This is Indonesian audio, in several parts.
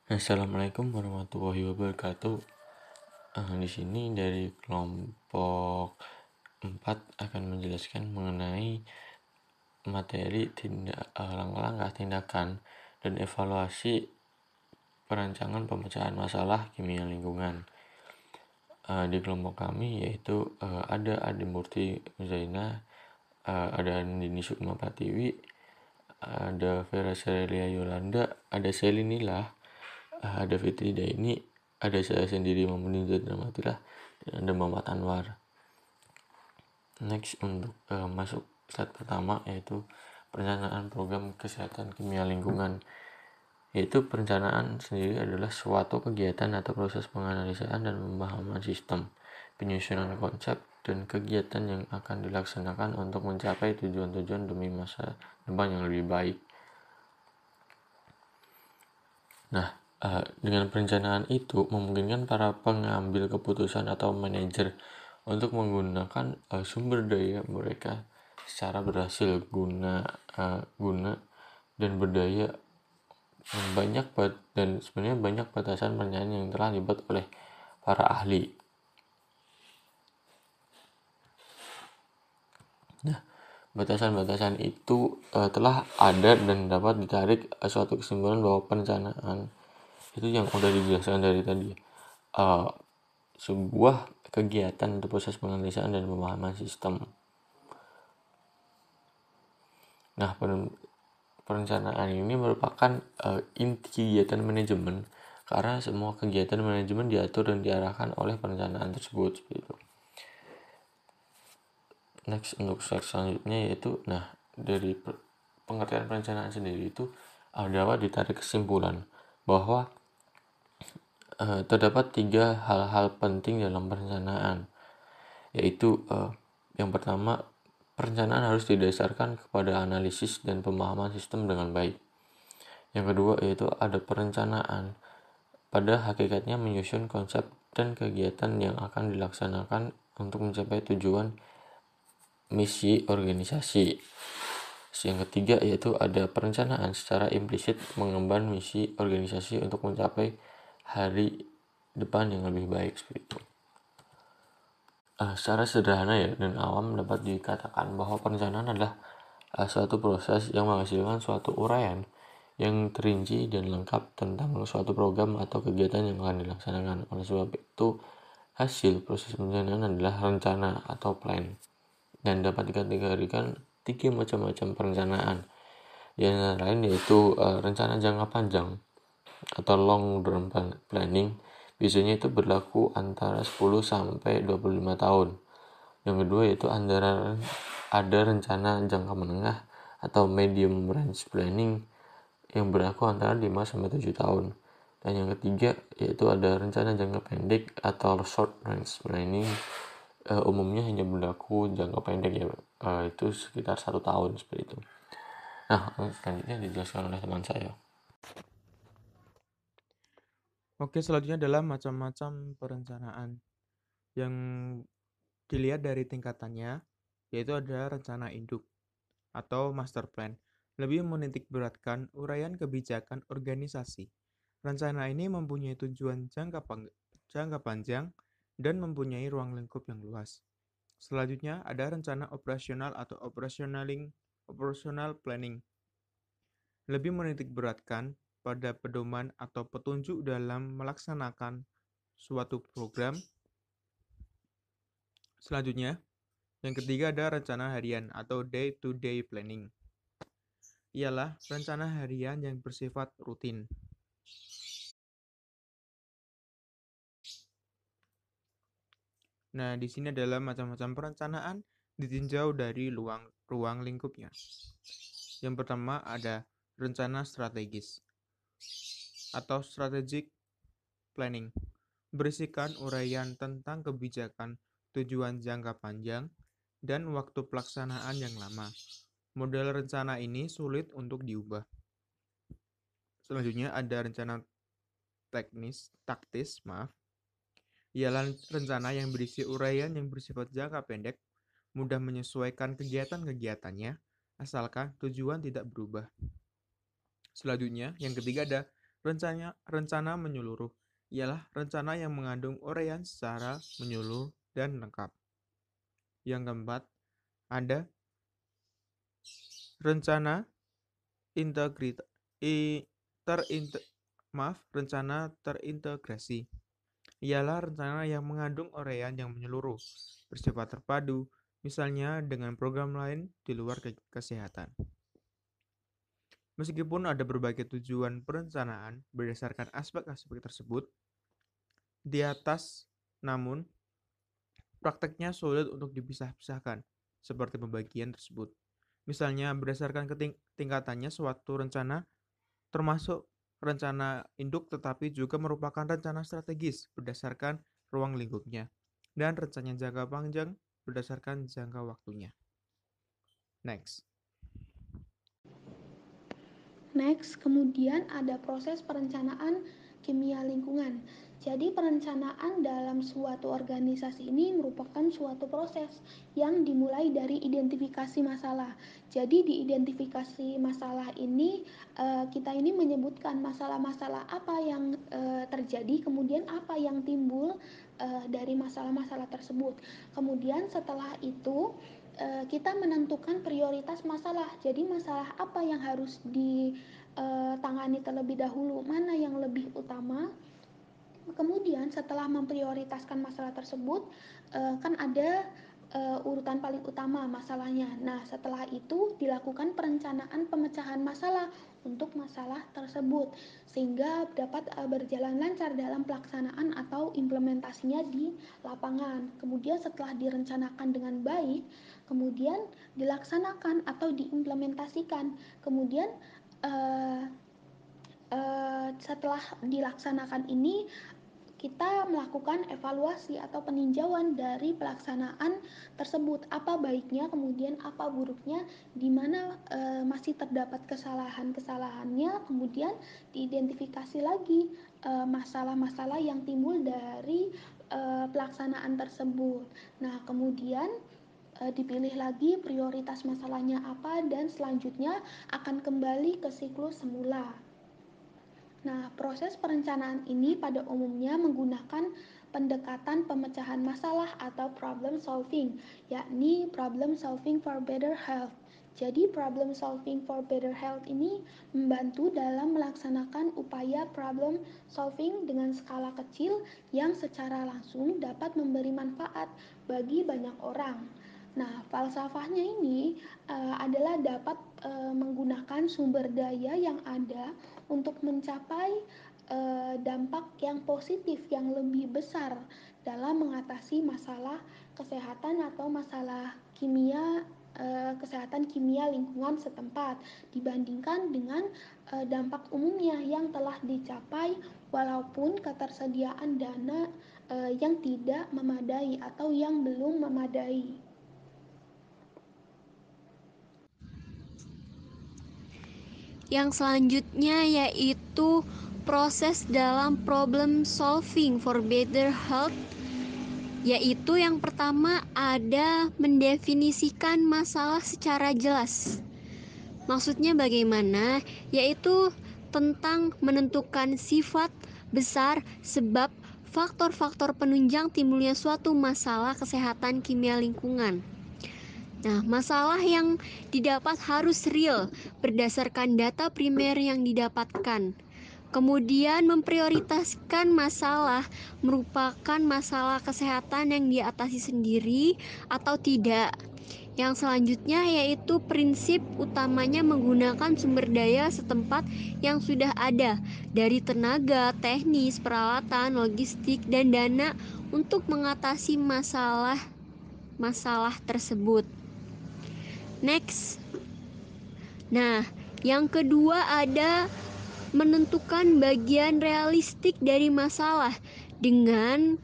Assalamualaikum warahmatullahi wabarakatuh. Di sini dari kelompok 4 akan menjelaskan mengenai materi langkah-langkah tindakan dan evaluasi perancangan pemecahan masalah kimia lingkungan. Di kelompok kami yaitu ada Adi Murti Zaina, ada Andini Sukma Pratiwi, ada Vera Celia Yolanda, ada Selinila, ada Fitri Daini, ada saya sendiri Mamunin Zadramatillah, dan ada Muhammad Anwar. Next, untuk masuk slide pertama yaitu perencanaan program kesehatan kimia lingkungan. Yaitu perencanaan sendiri adalah suatu kegiatan atau proses penganalisaan dan pemahaman sistem, penyusunan konsep, dan kegiatan yang akan dilaksanakan untuk mencapai tujuan-tujuan demi masa depan yang lebih baik. Nah, dengan perencanaan itu memungkinkan para pengambil keputusan atau manajer untuk menggunakan sumber daya mereka secara berhasil guna dan berdaya dan sebenarnya banyak batasan perencanaan yang telah dibuat oleh para ahli. Nah, batasan-batasan itu telah ada dan dapat ditarik suatu kesimpulan bahwa perencanaan itu yang udah dijelaskan dari tadi, sebuah kegiatan atau proses penganalisaan dan pemahaman sistem. Nah, perencanaan ini merupakan inti kegiatan manajemen karena semua kegiatan manajemen diatur dan diarahkan oleh perencanaan tersebut seperti itu. Next, untuk slide selanjutnya yaitu dari pengertian perencanaan sendiri itu dapat ditarik kesimpulan bahwa terdapat 3 hal-hal penting dalam perencanaan, yaitu yang pertama, perencanaan harus didasarkan kepada analisis dan pemahaman sistem dengan baik. Yang kedua yaitu ada perencanaan pada hakikatnya menyusun konsep dan kegiatan yang akan dilaksanakan untuk mencapai tujuan misi organisasi. Yang ketiga yaitu ada perencanaan secara implisit mengemban misi organisasi untuk mencapai hari depan yang lebih baik seperti itu. Secara sederhana dan awam dapat dikatakan bahwa perencanaan adalah suatu proses yang menghasilkan suatu uraian yang terinci dan lengkap tentang suatu program atau kegiatan yang akan dilaksanakan. Oleh sebab itu, hasil proses perencanaan adalah rencana atau plan, dan dapat dikategorikan 3 macam perencanaan. Di antara lain yaitu rencana jangka panjang atau long term planning. Biasanya itu berlaku antara 10 sampai 25 tahun. Yang kedua yaitu ada rencana jangka menengah atau medium range planning yang berlaku antara 5 sampai 7 tahun. Dan yang ketiga yaitu ada rencana jangka pendek atau short range planning. Umumnya hanya berlaku jangka pendek itu sekitar 1 tahun seperti itu. Nah, selanjutnya dijelaskan oleh teman saya. Oke, selanjutnya adalah macam-macam perencanaan yang dilihat dari tingkatannya, yaitu ada rencana induk atau master plan. Lebih menitik beratkan uraian kebijakan organisasi. Rencana ini mempunyai tujuan jangka panjang dan mempunyai ruang lingkup yang luas. Selanjutnya ada rencana operasional atau operational planning. Lebih menitik beratkan pada pedoman atau petunjuk dalam melaksanakan suatu program. Selanjutnya, yang ketiga ada rencana harian atau day-to-day planning. Ialah rencana harian yang bersifat rutin. Nah, di sini adalah macam-macam perencanaan ditinjau dari ruang lingkupnya. Yang pertama ada rencana strategis atau strategic planning. Berisikan uraian tentang kebijakan, tujuan jangka panjang, dan waktu pelaksanaan yang lama. Model rencana ini sulit untuk diubah. Selanjutnya ada rencana taktis, ialah rencana yang berisi uraian yang bersifat jangka pendek, mudah menyesuaikan kegiatan-kegiatannya, asalkan tujuan tidak berubah. Selanjutnya, yang ketiga ada Rencana menyeluruh ialah rencana yang mengandung uraian secara menyeluruh dan lengkap. Yang keempat, ada rencana rencana terintegrasi. Ialah rencana yang mengandung uraian yang menyeluruh, bersifat terpadu, misalnya dengan program lain di luar kesehatan. Meskipun ada berbagai tujuan perencanaan berdasarkan aspek-aspek tersebut, di atas, namun prakteknya sulit untuk dipisah-pisahkan, seperti pembagian tersebut. Misalnya, berdasarkan tingkatannya suatu rencana, termasuk rencana induk tetapi juga merupakan rencana strategis berdasarkan ruang lingkupnya, dan rencana jangka panjang berdasarkan jangka waktunya. Next. Kemudian ada proses perencanaan kimia lingkungan. Jadi perencanaan dalam suatu organisasi ini merupakan suatu proses yang dimulai dari identifikasi masalah. Jadi di identifikasi masalah ini kita ini menyebutkan masalah-masalah apa yang terjadi, kemudian apa yang timbul dari masalah-masalah tersebut. Kemudian setelah itu kita menentukan prioritas masalah. Jadi masalah apa yang harus ditangani terlebih dahulu, mana yang lebih utama. Kemudian setelah memprioritaskan masalah tersebut, kan ada urutan paling utama masalahnya. Nah, setelah itu dilakukan perencanaan pemecahan masalah untuk masalah tersebut sehingga dapat berjalan lancar dalam pelaksanaan atau implementasinya di lapangan. Kemudian setelah direncanakan dengan baik, kemudian dilaksanakan atau diimplementasikan. Kemudian setelah dilaksanakan ini kita melakukan evaluasi atau peninjauan dari pelaksanaan tersebut, apa baiknya, kemudian apa buruknya, di mana masih terdapat kesalahan-kesalahannya, kemudian diidentifikasi lagi masalah-masalah yang timbul dari pelaksanaan tersebut. Nah, kemudian dipilih lagi prioritas masalahnya apa, dan selanjutnya akan kembali ke siklus semula. Nah, proses perencanaan ini pada umumnya menggunakan pendekatan pemecahan masalah atau problem solving, yakni problem solving for better health. Jadi, problem solving for better health ini membantu dalam melaksanakan upaya problem solving dengan skala kecil yang secara langsung dapat memberi manfaat bagi banyak orang. Nah, falsafahnya ini adalah dapat menggunakan sumber daya yang ada untuk mencapai dampak yang positif yang lebih besar dalam mengatasi masalah kesehatan atau masalah kesehatan kimia lingkungan setempat dibandingkan dengan dampak umumnya yang telah dicapai walaupun ketersediaan dana yang tidak memadai atau yang belum memadai. Yang selanjutnya yaitu proses dalam problem solving for better health, yaitu yang pertama ada mendefinisikan masalah secara jelas. Maksudnya bagaimana? Yaitu tentang menentukan sifat, besar, sebab, faktor-faktor penunjang timbulnya suatu masalah kesehatan kimia lingkungan. Nah, masalah yang didapat harus real berdasarkan data primer yang didapatkan. Kemudian memprioritaskan masalah merupakan masalah kesehatan yang diatasi sendiri atau tidak. Yang selanjutnya yaitu prinsip utamanya menggunakan sumber daya setempat yang sudah ada dari tenaga, teknis, peralatan, logistik, dan dana untuk mengatasi masalah tersebut. Next. Nah, yang kedua ada menentukan bagian realistik dari masalah dengan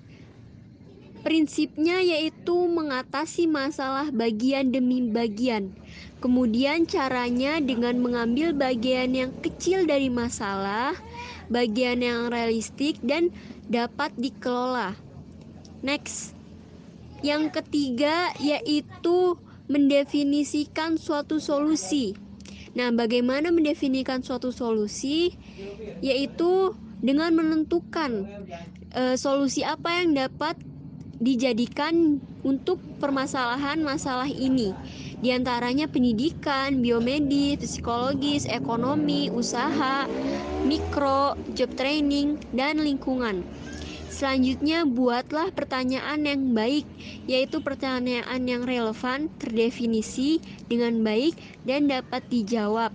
prinsipnya yaitu mengatasi masalah bagian demi bagian. Kemudian caranya dengan mengambil bagian yang kecil dari masalah, bagian yang realistik dan dapat dikelola. Next. Yang ketiga yaitu mendefinisikan suatu solusi. Nah, bagaimana mendefinisikan suatu solusi? Yaitu dengan menentukan solusi apa yang dapat dijadikan untuk permasalahan masalah ini. Di antaranya pendidikan, biomedis, psikologis, ekonomi, usaha, mikro, job training, dan lingkungan. Selanjutnya, buatlah pertanyaan yang baik, yaitu pertanyaan yang relevan, terdefinisi dengan baik, dan dapat dijawab.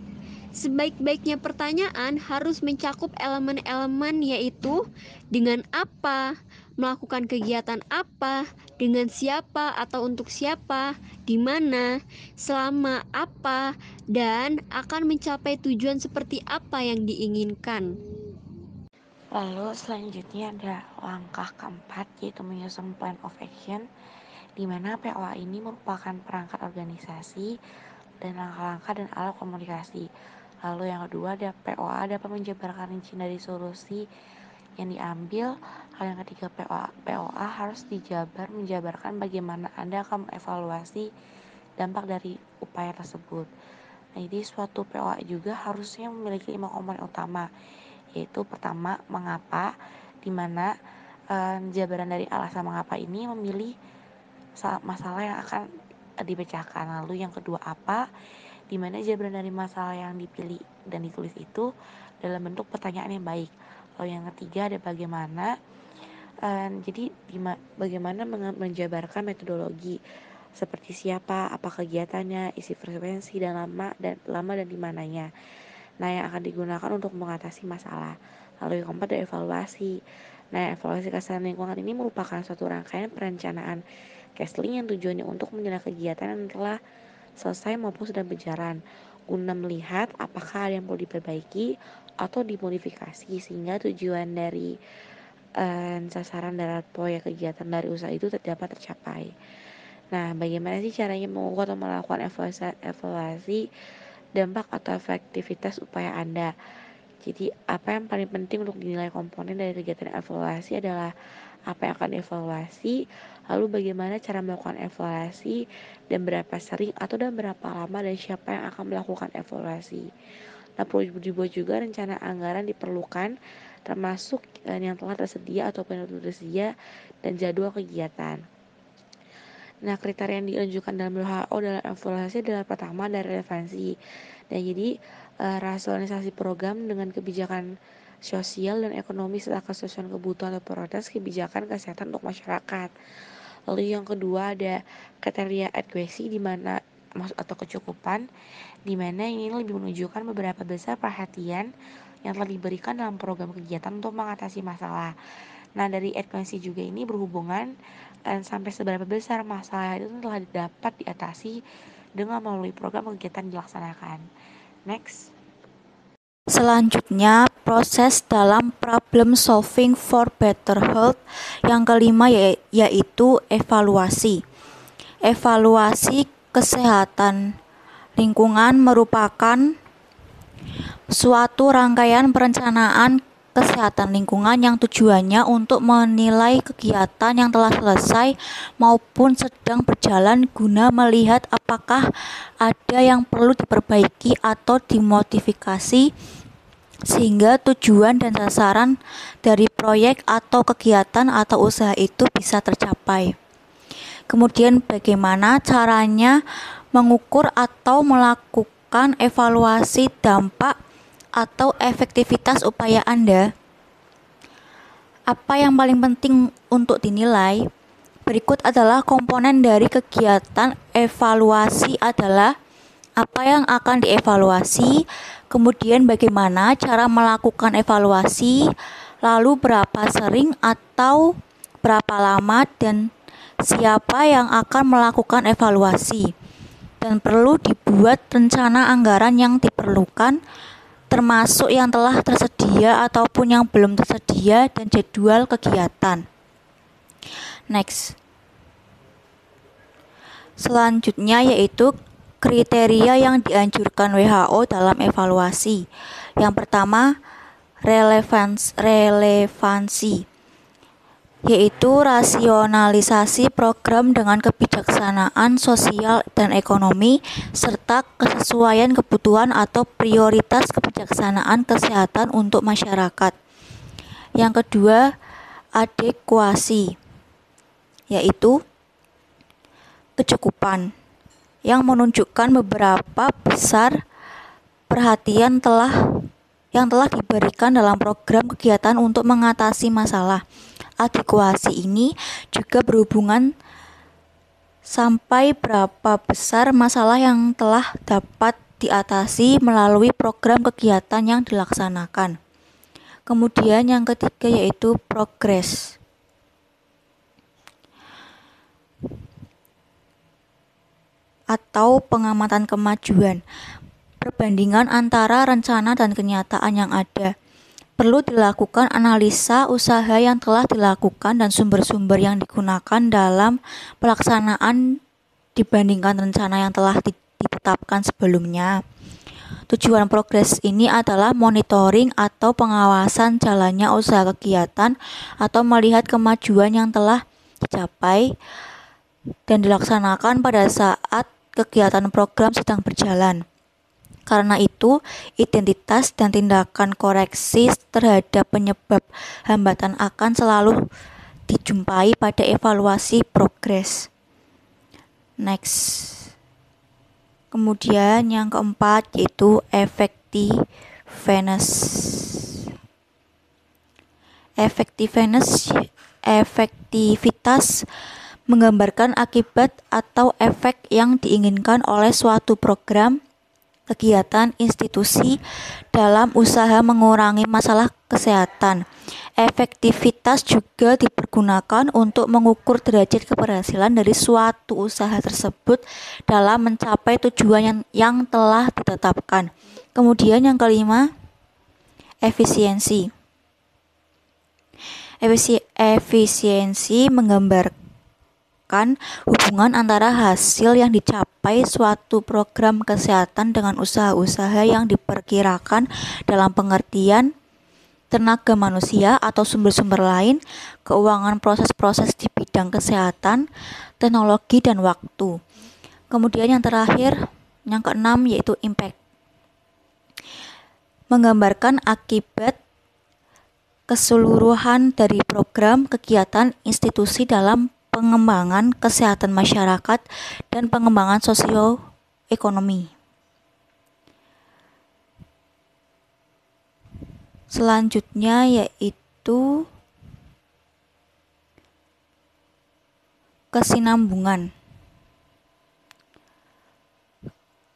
Sebaik-baiknya pertanyaan harus mencakup elemen-elemen, yaitu dengan apa, melakukan kegiatan apa, dengan siapa atau untuk siapa, di mana, selama apa, dan akan mencapai tujuan seperti apa yang diinginkan. Lalu selanjutnya ada langkah keempat, yaitu menyusun plan of action, di mana POA ini merupakan perangkat organisasi dan langkah-langkah dan alat komunikasi. Lalu yang kedua ada POA dapat menjabarkan rinci dari solusi yang diambil. Hal yang ketiga, POA harus menjabarkan bagaimana Anda akan mengevaluasi dampak dari upaya tersebut. Nah, jadi suatu POA juga harusnya memiliki 5 komponen utama, yaitu pertama, mengapa, di mana jabaran dari alasan mengapa ini memilih masalah yang akan dipecahkan. Lalu yang kedua, apa, di mana jawaban dari masalah yang dipilih dan ditulis itu dalam bentuk pertanyaan yang baik. Lalu yang ketiga ada bagaimana. Jadi bagaimana menjabarkan metodologi seperti siapa, apa kegiatannya, isi frekuensi, dan lama dan di mananya. Nah, yang akan digunakan untuk mengatasi masalah. Lalu yang keempat ada evaluasi. Nah, evaluasi kesehatan lingkungan ini merupakan suatu rangkaian perencanaan Kesling yang tujuannya untuk menilai kegiatan yang telah selesai maupun sedang berjalan, guna melihat apakah ada yang perlu diperbaiki atau dimodifikasi sehingga tujuan dari sasaran dari proyek kegiatan dari usaha itu dapat tercapai. Nah, bagaimana sih caranya mengukur atau melakukan evaluasi dampak atau efektivitas upaya Anda? Jadi, apa yang paling penting untuk dinilai komponen dari kegiatan evaluasi adalah apa yang akan dievaluasi, lalu bagaimana cara melakukan evaluasi, dan berapa sering atau dan berapa lama, dan siapa yang akan melakukan evaluasi. Nah, perlu dibuat juga rencana anggaran diperlukan, termasuk yang telah tersedia ataupun yang belum tersedia, dan jadwal kegiatan. Nah, kriteria yang diajukan dalam WHO dalam evaluasi adalah pertama dari relevansi. Dan jadi rasionalisasi program dengan kebijakan sosial dan ekonomi serta kesesuaian kebutuhan atau prioritas kebijakan kesehatan untuk masyarakat. Lalu yang kedua ada kriteria adequacy di mana atau kecukupan, di mana ini lebih menunjukkan beberapa besar perhatian yang telah diberikan dalam program kegiatan untuk mengatasi masalah. Nah, dari adequacy juga ini berhubungan sampai seberapa besar masalah itu telah dapat diatasi dengan melalui program kegiatan dilaksanakan. Next. Selanjutnya, proses dalam problem solving for better health. Yang kelima yaitu evaluasi. Evaluasi kesehatan lingkungan merupakan suatu rangkaian perencanaan kesehatan lingkungan yang tujuannya untuk menilai kegiatan yang telah selesai maupun sedang berjalan guna melihat apakah ada yang perlu diperbaiki atau dimodifikasi sehingga tujuan dan sasaran dari proyek atau kegiatan atau usaha itu bisa tercapai. Kemudian bagaimana caranya mengukur atau melakukan evaluasi dampak atau efektivitas upaya Anda? Apa yang paling penting untuk dinilai? Berikut adalah komponen dari kegiatan evaluasi adalah apa yang akan dievaluasi, kemudian bagaimana cara melakukan evaluasi, lalu berapa sering atau berapa lama, dan siapa yang akan melakukan evaluasi. Dan perlu dibuat rencana anggaran yang diperlukan, termasuk yang telah tersedia ataupun yang belum tersedia, dan jadwal kegiatan. Next. Selanjutnya yaitu kriteria yang dianjurkan WHO dalam evaluasi. Yang pertama, relevansi. yaitu rasionalisasi program dengan kebijaksanaan sosial dan ekonomi, serta kesesuaian kebutuhan atau prioritas kebijaksanaan kesehatan untuk masyarakat. Yang kedua, adekuasi, yaitu kecukupan, yang menunjukkan beberapa besar perhatian yang telah diberikan dalam program kegiatan untuk mengatasi masalah. Adekuasi ini juga berhubungan sampai berapa besar masalah yang telah dapat diatasi melalui program kegiatan yang dilaksanakan. Kemudian yang ketiga yaitu progres. Atau pengamatan kemajuan. Perbandingan antara rencana dan kenyataan yang ada. Perlu dilakukan analisa usaha yang telah dilakukan dan sumber-sumber yang digunakan dalam pelaksanaan dibandingkan rencana yang telah ditetapkan sebelumnya. Tujuan progres ini adalah monitoring atau pengawasan jalannya usaha kegiatan atau melihat kemajuan yang telah dicapai dan dilaksanakan pada saat kegiatan program sedang berjalan. Karena itu, identitas dan tindakan koreksi terhadap penyebab hambatan akan selalu dijumpai pada evaluasi progres. Next. Kemudian yang keempat yaitu effectiveness. Efektivitas menggambarkan akibat atau efek yang diinginkan oleh suatu program, kegiatan, institusi dalam usaha mengurangi masalah kesehatan. Efektivitas juga dipergunakan untuk mengukur derajat keberhasilan dari suatu usaha tersebut dalam mencapai tujuan yang telah ditetapkan. Kemudian yang kelima, efisiensi. Efisiensi menggambarkan hubungan antara hasil yang dicapai suatu program kesehatan dengan usaha-usaha yang diperkirakan dalam pengertian tenaga manusia atau sumber-sumber lain, keuangan proses-proses di bidang kesehatan, teknologi, dan waktu. Kemudian yang terakhir, yang keenam yaitu impact. Menggambarkan akibat keseluruhan dari program, kegiatan, institusi dalam pengembangan kesehatan masyarakat dan pengembangan sosioekonomi. Selanjutnya yaitu kesinambungan.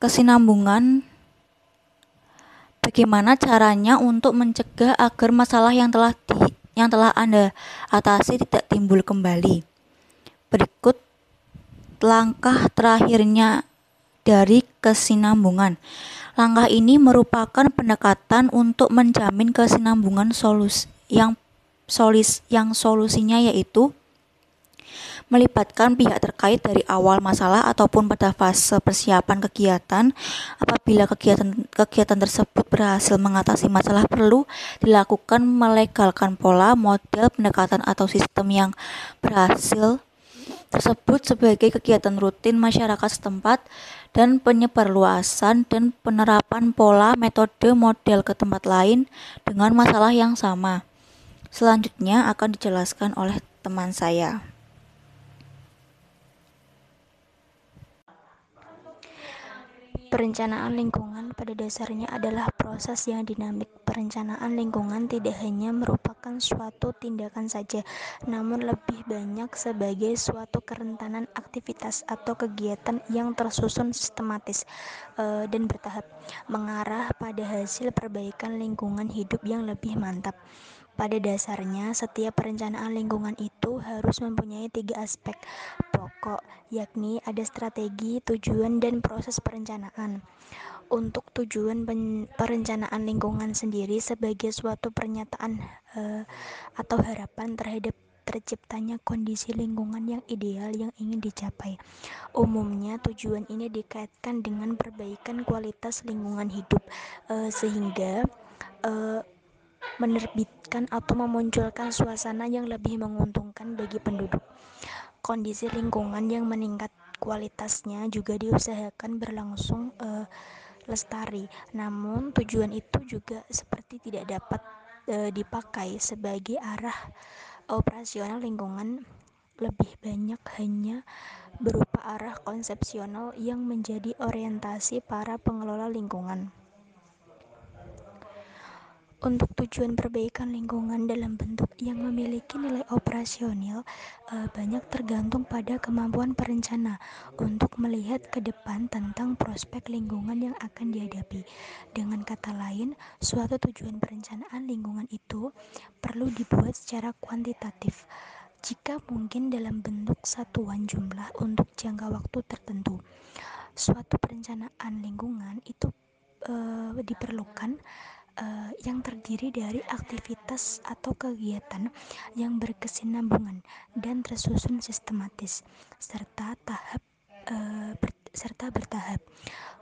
Kesinambungan bagaimana caranya untuk mencegah agar masalah yang telah Anda atasi tidak timbul kembali. Berikut langkah terakhirnya dari kesinambungan. Langkah ini merupakan pendekatan untuk menjamin kesinambungan yang solusinya yaitu melibatkan pihak terkait dari awal masalah ataupun pada fase persiapan kegiatan. Apabila kegiatan tersebut berhasil mengatasi masalah, perlu dilakukan melegalkan pola, model, pendekatan atau sistem yang berhasil tersebut sebagai kegiatan rutin masyarakat setempat dan penyebarluasan dan penerapan pola, metode, model ke tempat lain dengan masalah yang sama. Selanjutnya akan dijelaskan oleh teman saya. Perencanaan lingkungan pada dasarnya adalah proses yang dinamik. Perencanaan lingkungan tidak hanya merupakan suatu tindakan saja, namun lebih banyak sebagai suatu kerentanan aktivitas atau kegiatan yang tersusun sistematis dan bertahap, mengarah pada hasil perbaikan lingkungan hidup yang lebih mantap. Pada dasarnya, setiap perencanaan lingkungan itu harus mempunyai 3 aspek pokok, yakni ada strategi, tujuan, dan proses perencanaan. Untuk tujuan perencanaan lingkungan sendiri sebagai suatu pernyataan atau harapan terhadap terciptanya kondisi lingkungan yang ideal yang ingin dicapai. Umumnya tujuan ini dikaitkan dengan perbaikan kualitas lingkungan hidup sehingga menerbitkan atau memunculkan suasana yang lebih menguntungkan bagi penduduk. Kondisi lingkungan yang meningkat kualitasnya juga diusahakan berlangsung lestari. Namun tujuan itu juga seperti tidak dapat dipakai sebagai arah operasional lingkungan, lebih banyak hanya berupa arah konsepsional yang menjadi orientasi para pengelola lingkungan. Untuk tujuan perbaikan lingkungan dalam bentuk yang memiliki nilai operasional banyak tergantung pada kemampuan perencana untuk melihat ke depan tentang prospek lingkungan yang akan dihadapi. Dengan kata lain, suatu tujuan perencanaan lingkungan itu perlu dibuat secara kuantitatif, jika mungkin dalam bentuk satuan jumlah untuk jangka waktu tertentu. Suatu perencanaan lingkungan itu diperlukan yang terdiri dari aktivitas atau kegiatan yang berkesinambungan dan tersusun sistematis serta bertahap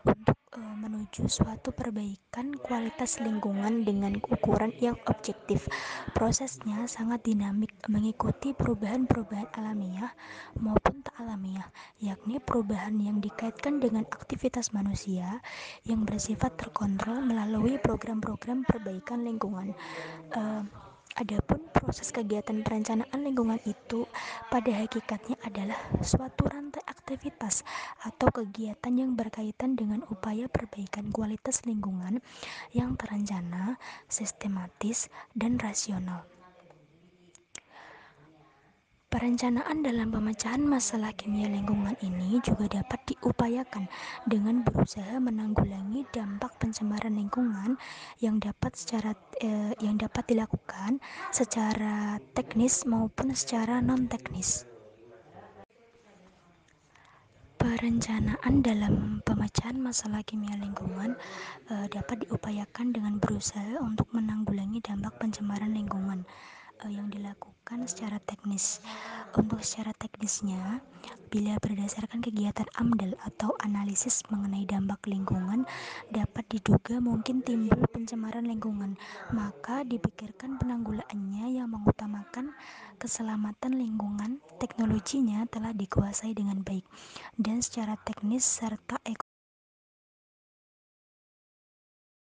untuk menuju suatu perbaikan kualitas lingkungan dengan ukuran yang objektif. Prosesnya sangat dinamik, mengikuti perubahan-perubahan alamiah maupun tak alamiah, yakni perubahan yang dikaitkan dengan aktivitas manusia yang bersifat terkontrol melalui program-program perbaikan lingkungan. Adapun proses kegiatan perencanaan lingkungan itu pada hakikatnya adalah suatu rantai aktivitas atau kegiatan yang berkaitan dengan upaya perbaikan kualitas lingkungan yang terencana, sistematis, dan rasional. Perencanaan dalam pemecahan masalah kimia lingkungan ini juga dapat diupayakan dengan berusaha menanggulangi dampak pencemaran lingkungan yang dapat dilakukan secara teknis maupun secara non-teknis. Perencanaan dalam pemecahan masalah kimia lingkungan dapat diupayakan dengan berusaha untuk menanggulangi dampak pencemaran lingkungan yang dilakukan secara teknis. Untuk secara teknisnya, bila berdasarkan kegiatan AMDAL atau analisis mengenai dampak lingkungan dapat diduga mungkin timbul pencemaran lingkungan, maka dipikirkan penanggulangannya yang mengutamakan keselamatan lingkungan, teknologinya telah dikuasai dengan baik, dan secara teknis serta